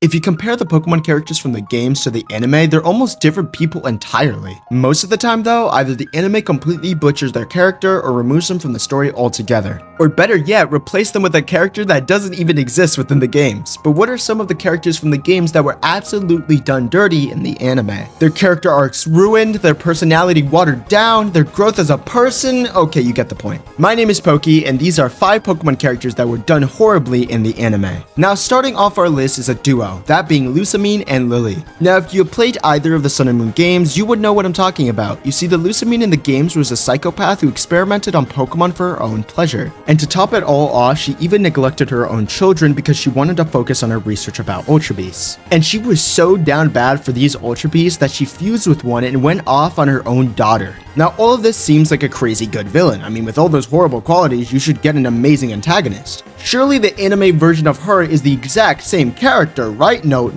If you compare the Pokemon characters from the games to the anime, they're almost different people entirely. Most of the time though, either the anime completely butchers their character or removes them from the story altogether. Or better yet, replace them with a character that doesn't even exist within the games. But what are some of the characters from the games that were absolutely done dirty in the anime? Their character arcs ruined, their personality watered down, their growth as a person? Okay, you get the point. My name is Pokey, and these are 5 Pokemon characters that were done horribly in the anime. Now starting off our list is a duo, that being Lusamine and Lillie. Now if you have played either of the Sun and Moon games, you would know what I'm talking about. You see, the Lusamine in the games was a psychopath who experimented on Pokemon for her own pleasure. And to top it all off, she even neglected her own children because she wanted to focus on her research about Ultra Beasts. And she was so down bad for these Ultra Beasts that she fused with one and went off on her own daughter. Now all of this seems like a crazy good villain. I mean, with all those horrible qualities, you should get an amazing antagonist. Surely the anime version of her is the exact same character, right? No.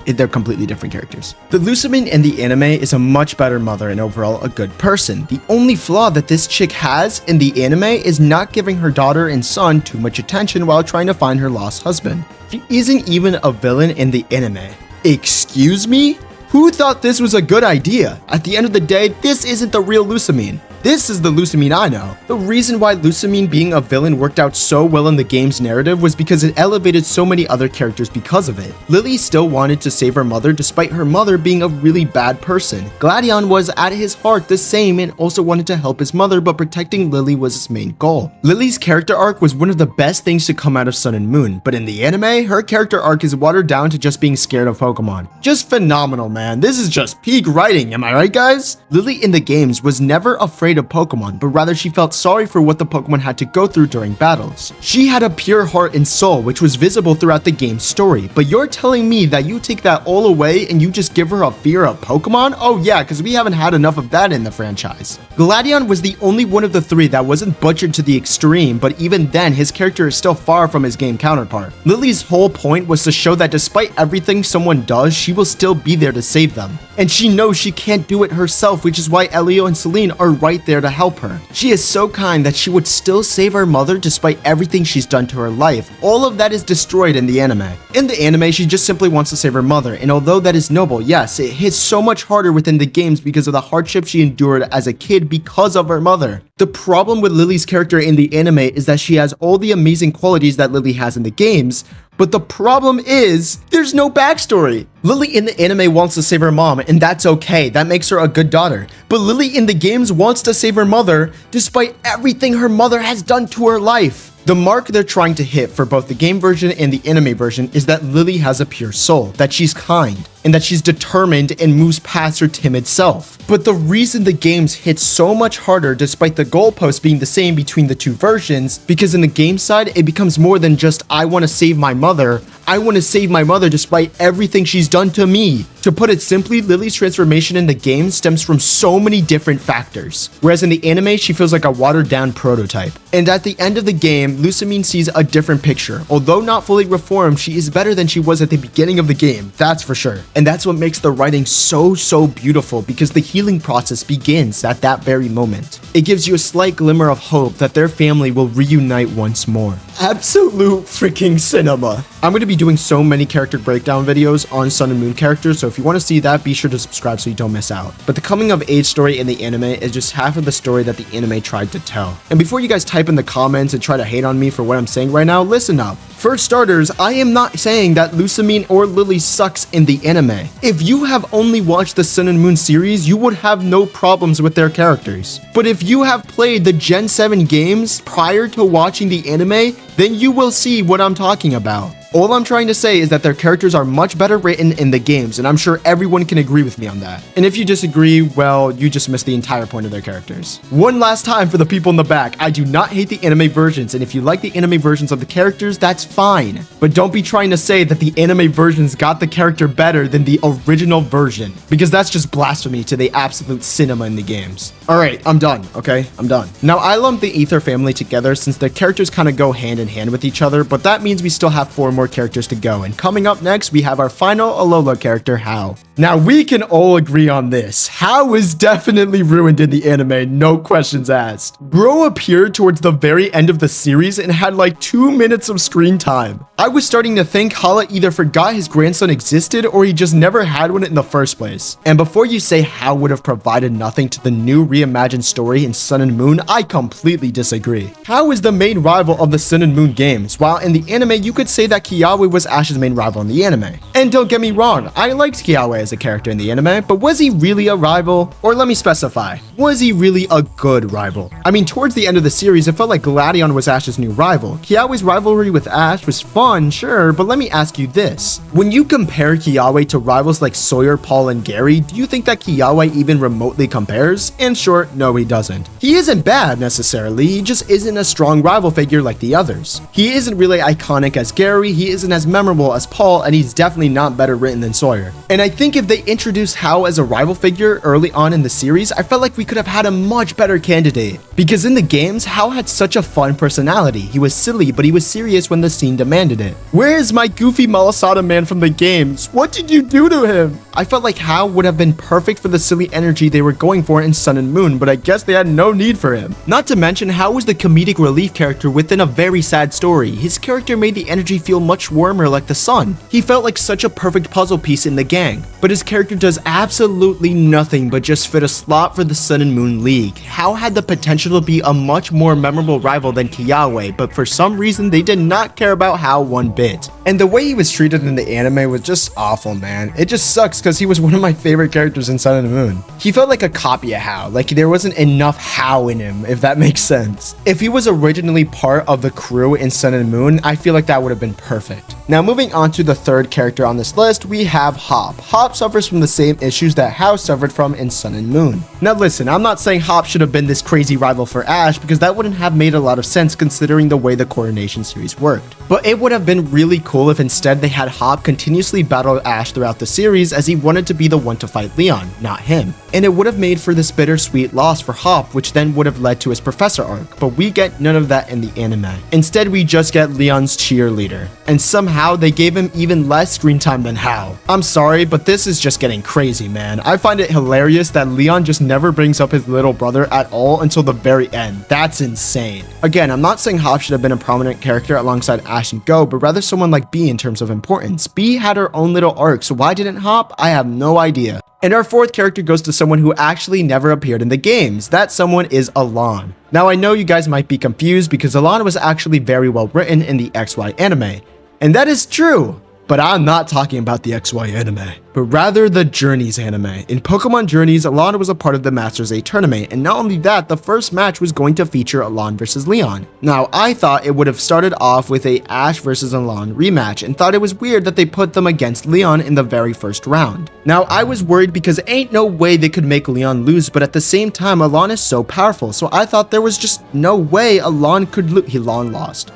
They're completely different characters. The Lusamine in the anime is a much better mother and overall a good person. The only flaw that this chick has in the anime is not giving her daughter and son too much attention while trying to find her lost husband. She isn't even a villain in the anime. Excuse me? Who thought this was a good idea? At the end of the day, this isn't the real Lusamine. This is the Lusamine I know. The reason why Lusamine being a villain worked out so well in the game's narrative was because it elevated so many other characters because of it. Lillie still wanted to save her mother despite her mother being a really bad person. Gladion was at his heart the same and also wanted to help his mother, but protecting Lillie was his main goal. Lillie's character arc was one of the best things to come out of Sun and Moon, but in the anime, her character arc is watered down to just being scared of Pokemon. Just phenomenal, man. This is just peak writing, am I right, guys? Lillie in the games was never afraid of Pokemon, but rather she felt sorry for what the Pokemon had to go through during battles. She had a pure heart and soul, which was visible throughout the game's story, but you're telling me that you take that all away and you just give her a fear of Pokemon? Oh yeah, because we haven't had enough of that in the franchise. Gladion was the only one of the 3 that wasn't butchered to the extreme, but even then, his character is still far from his game counterpart. Lillie's whole point was to show that despite everything someone does, she will still be there to save them. And she knows she can't do it herself, which is why Elio and Celine are right there to help her. She is so kind that she would still save her mother despite everything she's done to her life. All of that is destroyed in the anime. In the anime, she just simply wants to save her mother, and although that is noble, yes, it hits so much harder within the games because of the hardship she endured as a kid because of her mother. The problem with Lillie's character in the anime is that she has all the amazing qualities that Lillie has in the games, but the problem is, there's no backstory. Lillie in the anime wants to save her mom, and that's okay, that makes her a good daughter. But Lillie in the games wants to save her mother, despite everything her mother has done to her life. The mark they're trying to hit for both the game version and the anime version is that Lillie has a pure soul, that she's kind, and that she's determined and moves past her timid self. But the reason the games hit so much harder despite the goalposts being the same between the 2 versions, because in the game side, it becomes more than just I want to save my mother. I want to save my mother despite everything she's done to me. To put it simply, Lillie's transformation in the game stems from so many different factors, whereas in the anime, she feels like a watered-down prototype. And at the end of the game, Lusamine sees a different picture. Although not fully reformed, she is better than she was at the beginning of the game, that's for sure. And that's what makes the writing so beautiful, because the healing process begins at that very moment. It gives you a slight glimmer of hope that their family will reunite once more. Absolute freaking cinema. I'm going to be doing so many character breakdown videos on Sun and Moon characters, so if you want to see that, be sure to subscribe so you don't miss out. But the coming of age story in the anime is just half of the story that the anime tried to tell. And before you guys type in the comments and try to hate on me for what I'm saying right now, listen up. For starters, I am not saying that Lusamine or Lillie sucks in the anime. If you have only watched the Sun and Moon series, you would have no problems with their characters. But if you have played the Gen 7 games prior to watching the anime, then you will see what I'm talking about. All I'm trying to say is that their characters are much better written in the games, and I'm sure everyone can agree with me on that. And if you disagree, well, you just missed the entire point of their characters. One last time for the people in the back, I do not hate the anime versions, and if you like the anime versions of the characters, that's fine. But don't be trying to say that the anime versions got the character better than the original version, because that's just blasphemy to the absolute cinema in the games. Alright, I'm done, okay? I'm done. Now, I lump the Ether family together since their characters kind of go hand in hand with each other, but that means we still have 4 more characters to go, and coming up next, we have our final Alola character, Hau. Now we can all agree on this. Hao is definitely ruined in the anime, no questions asked. Bro appeared towards the very end of the series and had like 2 minutes of screen time. I was starting to think Hala either forgot his grandson existed or he just never had one in the first place. And before you say Hao would have provided nothing to the new reimagined story in Sun and Moon, I completely disagree. Hao is the main rival of the Sun and Moon games, while in the anime you could say that Kiawe was Ash's main rival in the anime. And don't get me wrong, I liked Kiawe as a character in the anime, but was he really a rival? Or let me specify, was he really a good rival? I mean, towards the end of the series, it felt like Gladion was Ash's new rival. Kiawe's rivalry with Ash was fun, sure, but let me ask you this. When you compare Kiawe to rivals like Sawyer, Paul, and Gary, do you think that Kiawe even remotely compares? In short, no, he doesn't. He isn't bad necessarily, he just isn't a strong rival figure like the others. He isn't really iconic as Gary, he isn't as memorable as Paul, and he's definitely not better written than Sawyer. And I think if they introduced Hao as a rival figure early on in the series, I felt like we could have had a much better candidate. Because in the games, Hao had such a fun personality. He was silly, but he was serious when the scene demanded it. Where is my goofy Malasada man from the games? What did you do to him? I felt like Hao would have been perfect for the silly energy they were going for in Sun and Moon, but I guess they had no need for him. Not to mention, Hao was the comedic relief character within a very sad story. His character made the energy feel much warmer like the sun. He felt like such a perfect puzzle piece in the gang, but his character does absolutely nothing but just fit a slot for the Sun and Moon League. Hao had the potential to be a much more memorable rival than Kiawe, but for some reason they did not care about Hao one bit. And the way he was treated in the anime was just awful, man. It just sucks because he was one of my favorite characters in Sun and Moon. He felt like a copy of Hao, like there wasn't enough Hao in him, if that makes sense. If he was originally part of the crew in Sun and Moon, I feel like that would have been perfect. Now moving on to the third character on this list, we have Hop. Hop suffers from the same issues that Hao suffered from in Sun and Moon. Now listen, I'm not saying Hop should have been this crazy rival for Ash because that wouldn't have made a lot of sense considering the way the Coronation series worked. But it would have been really cool if instead they had Hop continuously battle Ash throughout the series as he wanted to be the one to fight Leon, not him. And it would have made for this bittersweet loss for Hop, which then would have led to his professor arc, but we get none of that in the anime. Instead, we just get Leon's cheerleader. And somehow they gave him even less screen time than Hao. I'm sorry, but this is just getting crazy, man. I find it hilarious that Leon just never brings up his little brother at all until the very end. That's insane. Again, I'm not saying Hop should have been a prominent character alongside Ash and Go, but rather someone like Bee in terms of importance. Bee had her own little arc, so why didn't Hop? I have no idea. And our fourth character goes to someone who actually never appeared in the games. That someone is Alain. Now I know you guys might be confused because Alain was actually very well written in the XY anime. And that is true. But I'm not talking about the XY anime, but rather the Journeys anime. In Pokemon Journeys, Alain was a part of the Masters 8 tournament, and not only that, the first match was going to feature Alain versus Leon. Now, I thought it would have started off with a Ash versus Alain rematch, and thought it was weird that they put them against Leon in the very first round. Now, I was worried because ain't no way they could make Leon lose, but at the same time, Alain is so powerful, so I thought there was just no way Alain could lose. Alain lost.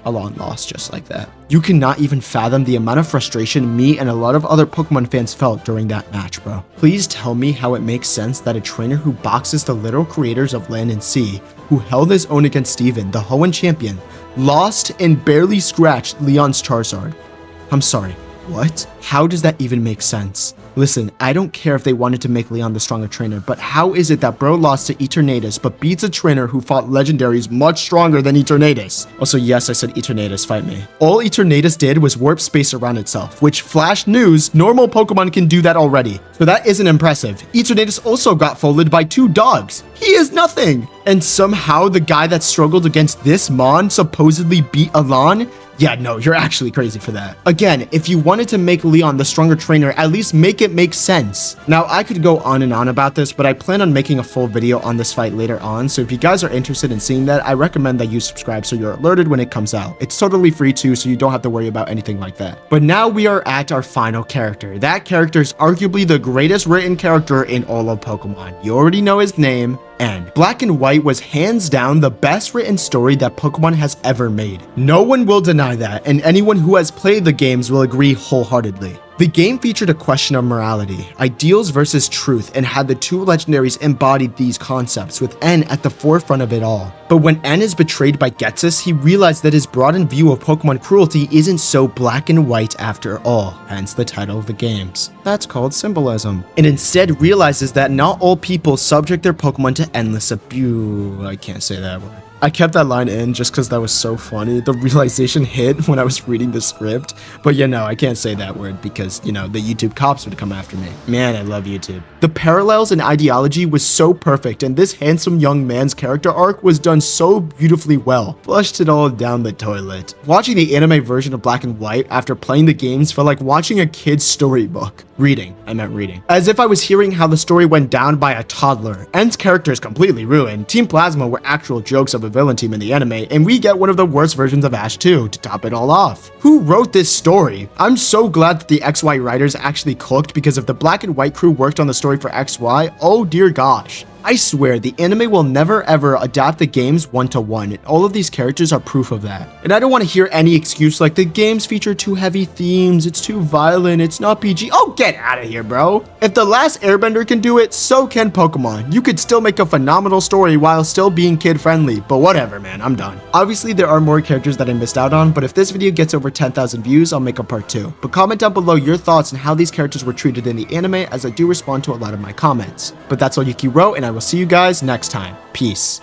Alain lost just like that. You cannot even fathom the amount of frustration me and a lot of other Pokemon fans felt during that match, bro. Please tell me how it makes sense that a trainer who boxes the literal creators of Land and Sea, who held his own against Steven, the Hoenn champion, lost and barely scratched Leon's Charizard. I'm sorry, what? How does that even make sense? Listen, I don't care if they wanted to make Leon the stronger trainer, but how is it that bro lost to Eternatus but beats a trainer who fought legendaries much stronger than Eternatus? Also, yes, I said Eternatus, fight me. All Eternatus did was warp space around itself, which, flash news, normal Pokemon can do that already. So that isn't impressive. Eternatus also got folded by 2 dogs. He is nothing. And somehow the guy that struggled against this Mon supposedly beat Alain? Yeah, no, you're actually crazy for that. Again, if you wanted to make Leon the stronger trainer, at least make it make sense. Now, I could go on and on about this, but I plan on making a full video on this fight later on, so if you guys are interested in seeing that, I recommend that you subscribe so you're alerted when it comes out. It's totally free too, so you don't have to worry about anything like that. But now we are at our final character. That character is arguably the greatest written character in all of Pokemon. You already know his name. And Black and White was hands down the best written story that Pokemon has ever made. No one will deny that, and anyone who has played the games will agree wholeheartedly. The game featured a question of morality, ideals versus truth, and had the two legendaries embody these concepts, with N at the forefront of it all. But when N is betrayed by Getsus, he realized that his broadened view of Pokemon cruelty isn't so black and white after all, hence the title of the games. That's called symbolism. And instead realizes that not all people subject their Pokemon to endless abuse. I can't say that word. I kept that line in just because that was so funny. The realization hit when I was reading the script. But yeah, no, I can't say that word because, you know, the YouTube cops would come after me. Man, I love YouTube. The parallels in ideology was so perfect, and this handsome young man's character arc was done so beautifully well. Flushed it all down the toilet. Watching the anime version of Black and White after playing the games felt like watching a kid's storybook. Reading. As if I was hearing how the story went down by a toddler. N's character is completely ruined. Team Plasma were actual jokes of a villain team in the anime, and we get one of the worst versions of Ash 2 to top it all off. Who wrote this story? I'm so glad that the XY writers actually cooked, because if the Black and White crew worked on the story for XY, oh dear gosh. I swear, the anime will never ever adapt the games one-to-one, and all of these characters are proof of that. And I don't want to hear any excuse like the games feature too heavy themes, it's too violent, it's not PG. Oh, get out of here, bro. If The Last Airbender can do it, so can Pokemon. You could still make a phenomenal story while still being kid-friendly, but whatever, man, I'm done. Obviously, there are more characters that I missed out on, but if this video gets over 10,000 views, I'll make a part 2. But comment down below your thoughts on how these characters were treated in the anime, as I do respond to a lot of my comments. But that's all Yuki wrote, and I will see you guys next time. Peace.